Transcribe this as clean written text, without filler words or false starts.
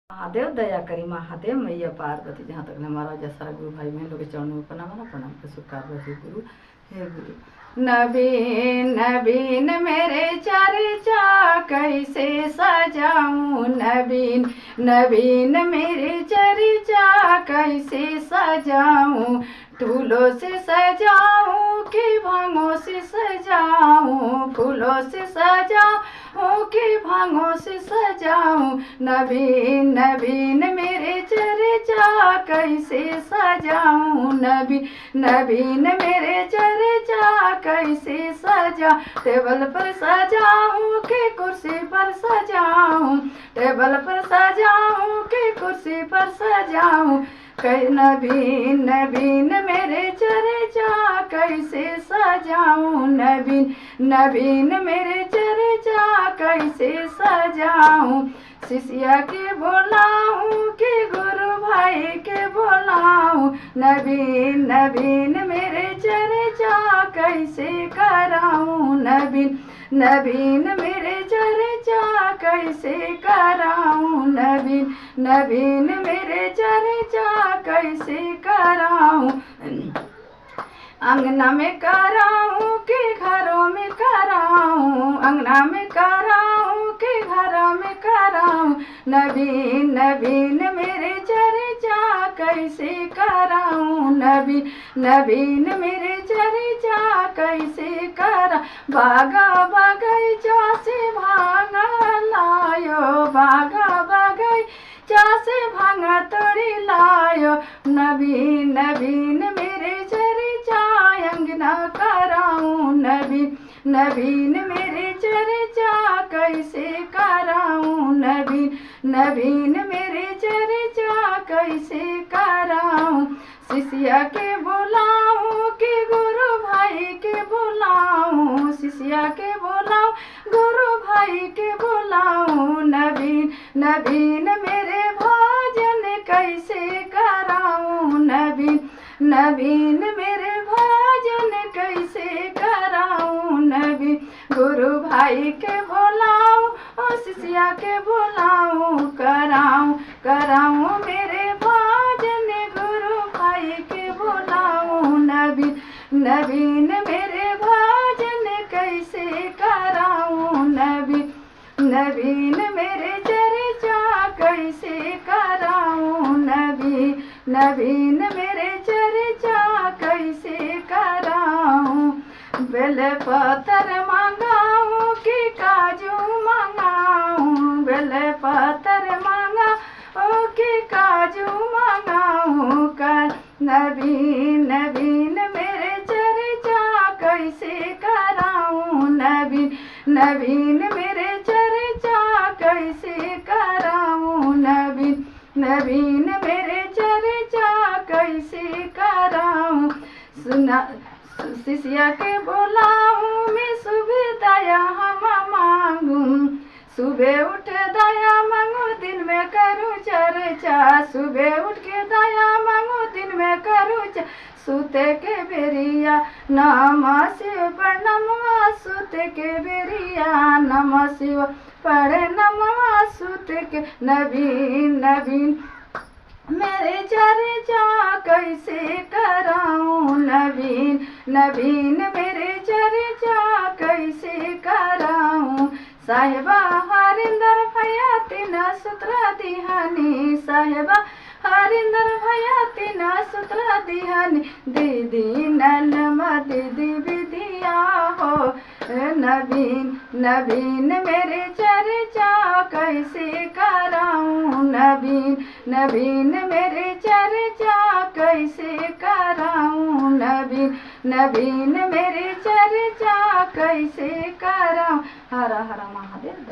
महादेव दया करी महादेव मैया पार्वती। जहाँ तक हमारा सारा गुरु भाई बहन लोग के चरणों में प्रणाम कर सुखावती गुरु। हे गुरु नवीन नवीन मेरे चर्चा कैसे सजाऊं, नवीन नवीन मेरे चर्चा कैसे सजाऊं, फूलों से सजाऊं कि भांगों से सजाऊं, फूलों से सजाऊं कि भांगों से सजाऊं, नवीन नवीन मेरे चर्चा कैसे सजाऊं, नवीन नवीन मेरे चर्चा कैसे सजा, टेबल पर सजाऊं कि कुर्सी पर सजाऊं, टेबल पर सजाऊं कि कुर्सी पर सजाऊं, नवीन नवीन मेरे चर्चा कैसे सजाऊं, नवीन नवीन मेरे चर्चा कैसे सजाऊं, शिष्या के बोलाऊं कि गुरु भाई के बोलाऊं, नवीन नवीन मेरे चर्चा कैसे कराऊं, नवीन नवीन मेरे चर्चा कैसे कराऊं, नवीन नवीन मेरे चर्चा कैसे कराऊं, अंगना में कराऊं कि घरों में कराऊं, अंगना में कराऊं कि घरों में कराऊं, नवीन नवीन मेरे चर्चा कैसे कराऊं, नवीन नवीन मेरे चर्चा कैसे करा, बागा बगीचा से भांगा लायो, बागा बगीचा से भांगा तोड़ी लायो, नवीन नवीन मेरे चर्चा अंगना कराऊं, नवीन नवीन मेरे चर्चा कैसे कराऊं, नवीन नवीन मेरे चर्चा कैसे कराऊं, शिष्या के बुलाऊं कि गुरु भाई के बुलाऊं, शिष्या के बुलाऊं गुरु भाई के बुलाऊं, नवीन नवीन मेरे भजन कैसे कराऊं, नवीन नवीन मेरे भजन कैसे कराऊं, नवीन गुरु भाई के बुलाऊं और शिष्या के बुलाऊं, कराऊं कराऊं मेरे भजन गुरु भाई के बुलाऊं, नवीन नवीन मेरे भजन कैसे कराऊं, नवीन नवीन मेरे चर्चा कैसे कराऊं, नवीन नवीन मेरे चर्चा कैसे कराऊं, बेल पत्थर मांगाऊं कि काजू मांगाऊं, बेल पत्थर मांगाऊं कि काजू मांगाऊं, कर नवीन नवीन मेरे चर्चा कैसे कराऊं, नवीन नवीन मेरे चर्चा कैसे कराऊं, नवीन नवीन मेरे चर्चा कैसे कराऊं, सुना शिष्या के बोलाऊं मैं सुबह दया हम मांगूं, सुबह उठ दया मांगू दिन में करूँ चर्चा, सुबह उठ के दया मांगू दिन में करूँ सूते के बेरिया नमः शिव प्रणमः, सूते के बेरिया नमः शिव पढ़े नमः, सूते के नवीन नवीन मेरे चर्चा कैसे कराऊं, नवीन नवीन मेरे चर्चा कैसे कराऊं, साहिबा हरिंदर भैया तीन सूत्र दिहानी, साहिबा हरिंदर भैया तीन सूत्र दिहानी, दीदी नलमा दीदी विधिया हो, नवीन नवीन मेरे चर्चा कैसे कराऊं, नवीन नवीन मेरे चर्चा कैसे कराऊं, नवीन नवीन मेरे चर्चा कैसे कराऊं, हर हर महादेव।